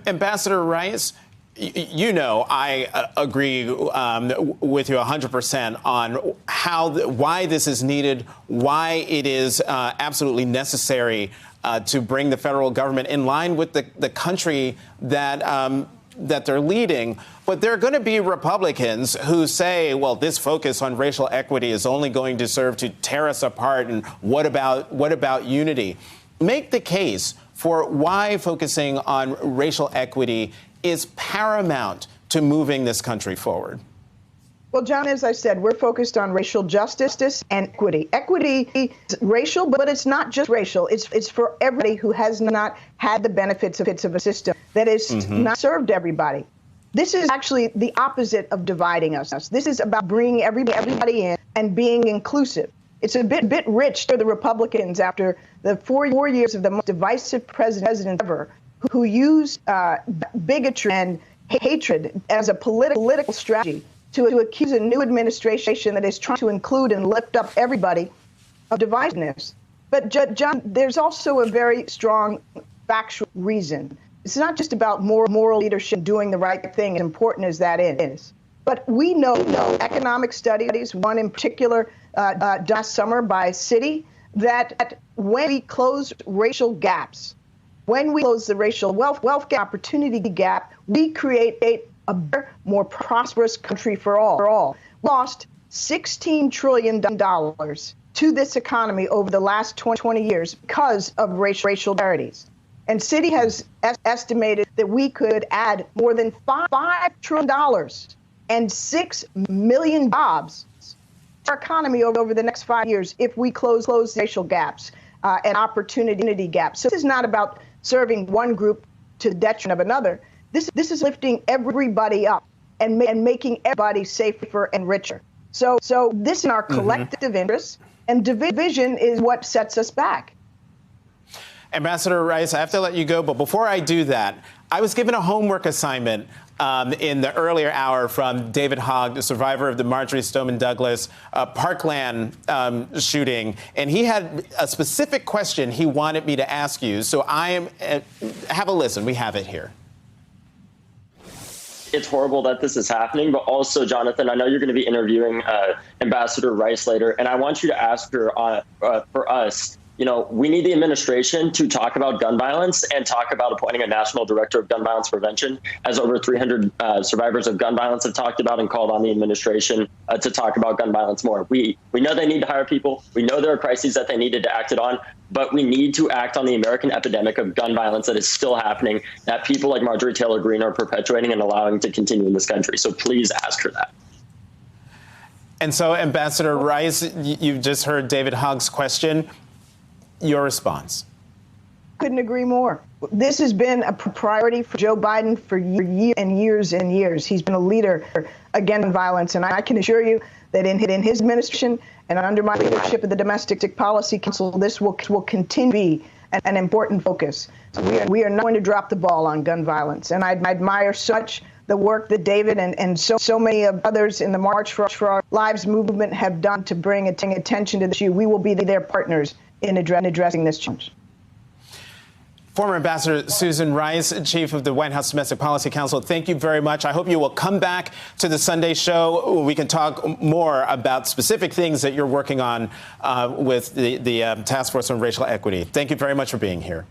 Ambassador Rice, you know, I agree with you 100% on why this is needed, why it is absolutely necessary to bring the federal government in line with the country that they're leading. But there are going to be Republicans who say, well, this focus on racial equity is only going to serve to tear us apart. And what about unity? Make the case for why focusing on racial equity is paramount to moving this country forward. Well, John, as I said, we're focused on racial justice and equity. Equity is racial, but it's not just racial. It's for everybody who has not had the benefits of a system that has not served everybody. This is actually the opposite of dividing us. This is about bringing everybody in and being inclusive. It's a bit rich for the Republicans after the 4 years of the most divisive president ever, who used bigotry and hatred as a political strategy to accuse a new administration that is trying to include and lift up everybody of divisiveness. But, John, there's also a very strong factual reason. It's not just about moral leadership doing the right thing, as important as that is. But we know economic studies, one in particular last summer by Citi, that when we close racial gaps, when we close the racial wealth gap, opportunity gap, we create a better, more prosperous country for all. We lost $16 trillion to this economy over the last 20 years because of racial disparities. And Citi has estimated that we could add more than $5 trillion and 6 million jobs to our economy over the next 5 years if we close racial gaps and opportunity gaps. So this is not about serving one group to the detriment of another. This is lifting everybody up and making everybody safer and richer. So this is in our collective interest, and division is what sets us back. Ambassador Rice, I have to let you go, but before I do that, I was given a homework assignment in the earlier hour from David Hogg, the survivor of the Marjorie Stoneman Douglas Parkland shooting, and he had a specific question he wanted me to ask you. So have a listen. We have it here. It's horrible that this is happening, but also, Jonathan, I know you're going to be interviewing Ambassador Rice later, and I want you to ask her for us. You know, we need the administration to talk about gun violence and talk about appointing a national director of gun violence prevention, as over 300 survivors of gun violence have talked about and called on the administration to talk about gun violence more. We know they need to hire people. We know there are crises that they needed to act on, but we need to act on the American epidemic of gun violence that is still happening, that people like Marjorie Taylor Greene are perpetuating and allowing to continue in this country. So please ask her that. And so, Ambassador Rice, you've just heard David Hogg's question. Your response? Couldn't agree more. This has been a priority for Joe Biden for years and years and years. He's been a leader against violence, and I can assure you that in his administration and under my leadership of the Domestic Policy Council, this will continue to be an important focus. So we are not going to drop the ball on gun violence, and I admire so much the work that David and so many of others in the March for Our Lives movement have done to bring attention to this issue. We will be their partners in addressing this challenge. Former Ambassador Susan Rice, Chief of the White House Domestic Policy Council, thank you very much. I hope you will come back to the Sunday show. We can talk more about specific things that you're working on with the Task Force on Racial Equity. Thank you very much for being here.